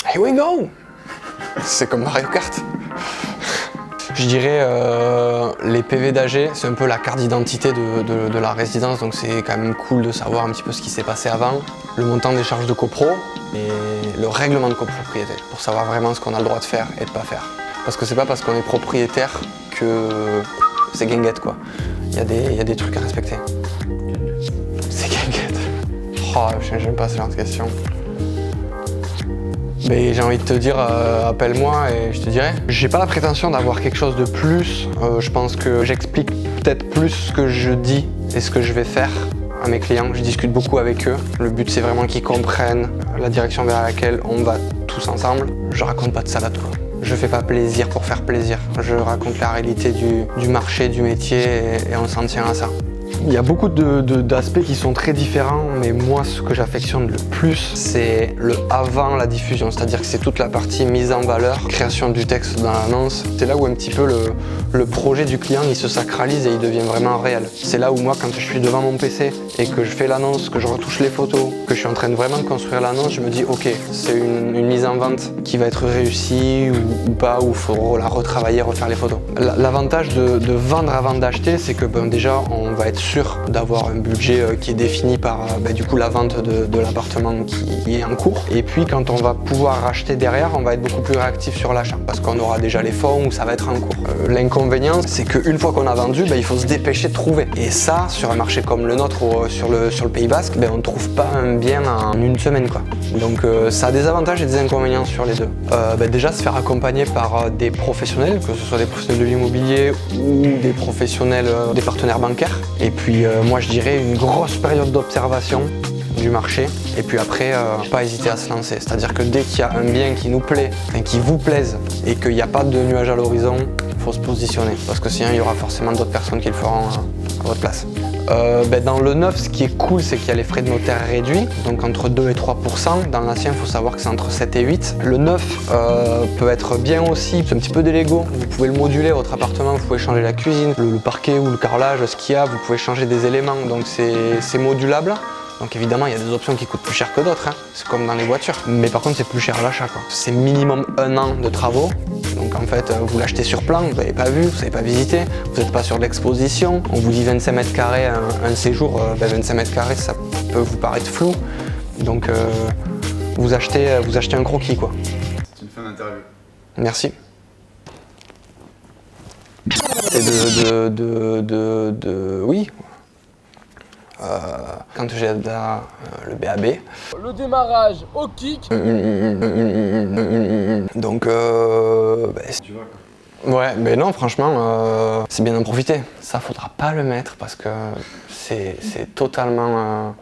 Here we go! C'est comme Mario Kart. Je dirais les PV d'AG, c'est un peu la carte d'identité de la résidence, donc c'est quand même cool de savoir un petit peu ce qui s'est passé avant. Le montant des charges de copro et le règlement de copropriété, pour savoir vraiment ce qu'on a le droit de faire et de pas faire. Parce que c'est pas parce qu'on est propriétaire que c'est guinguette quoi. Il y a des trucs à respecter. C'est guinguette. Oh, j'aime pas ce genre de questions. Mais j'ai envie de te dire, appelle-moi et je te dirai. J'ai pas la prétention d'avoir quelque chose de plus. Je pense que j'explique peut-être plus ce que je dis et ce que je vais faire à mes clients. Je discute beaucoup avec eux. Le but c'est vraiment qu'ils comprennent la direction vers laquelle on va tous ensemble. Je raconte pas de salade quoi. Je fais pas plaisir pour faire plaisir. Je raconte la réalité du marché, du métier et on s'en tient à ça. Il y a beaucoup d'aspects qui sont très différents, mais moi ce que j'affectionne le plus, c'est le avant la diffusion, c'est-à-dire que c'est toute la partie mise en valeur, création du texte dans l'annonce. C'est là où un petit peu le projet du client il se sacralise et il devient vraiment réel. C'est là où moi quand je suis devant mon PC et que je fais l'annonce, que je retouche les photos, que je suis en train de vraiment construire l'annonce, je me dis ok, c'est une mise en vente qui va être réussie ou pas, ou il faut la retravailler, refaire les photos. L'avantage de vendre avant d'acheter, c'est que déjà on va être sûr d'avoir un budget qui est défini par du coup la vente de l'appartement qui est en cours. Et puis quand on va pouvoir racheter derrière, on va être beaucoup plus réactif sur l'achat parce qu'on aura déjà les fonds ou ça va être en cours. L'inconvénient, c'est qu'une fois qu'on a vendu, il faut se dépêcher de trouver. Et ça, sur un marché comme le nôtre ou sur le Pays Basque, on ne trouve pas un bien en une semaine quoi. Donc ça a des avantages et des inconvénients sur les deux. Déjà se faire accompagner par des professionnels, que ce soit des professionnels de l'immobilier ou des professionnels, des partenaires bancaires. Et puis moi je dirais une grosse période d'observation du marché et puis après pas hésiter à se lancer. C'est-à-dire que dès qu'il y a un bien qui nous plaît, qui vous plaise et qu'il n'y a pas de nuage à l'horizon, il faut se positionner parce que sinon il y aura forcément d'autres personnes qui le feront à votre place. Dans le neuf, ce qui est cool, c'est qu'il y a les frais de notaire réduits, donc entre 2 et 3%. Dans l'ancien, il faut savoir que c'est entre 7 et 8. Le neuf peut être bien aussi, c'est un petit peu des Lego. Vous pouvez le moduler, votre appartement, vous pouvez changer la cuisine, le parquet ou le carrelage, ce qu'il y a, vous pouvez changer des éléments, donc c'est modulable. Donc évidemment, il y a des options qui coûtent plus cher que d'autres, hein. C'est comme dans les voitures. Mais par contre, c'est plus cher à l'achat, quoi. C'est minimum 1 an de travaux. Donc en fait, vous l'achetez sur plan, vous n'avez pas vu, vous n'avez pas visité, vous n'êtes pas sur l'exposition. On vous dit 25 mètres carrés un séjour, 25 mètres carrés, ça peut vous paraître flou. Donc vous achetez un croquis, quoi. C'est une fin d'interview. Merci. Et oui. Quand j'ai le BAB. Le démarrage au kick. Donc, Tu vois quoi. ouais, mais non, franchement, c'est bien d'en profiter. Ça, faudra pas le mettre parce que c'est totalement.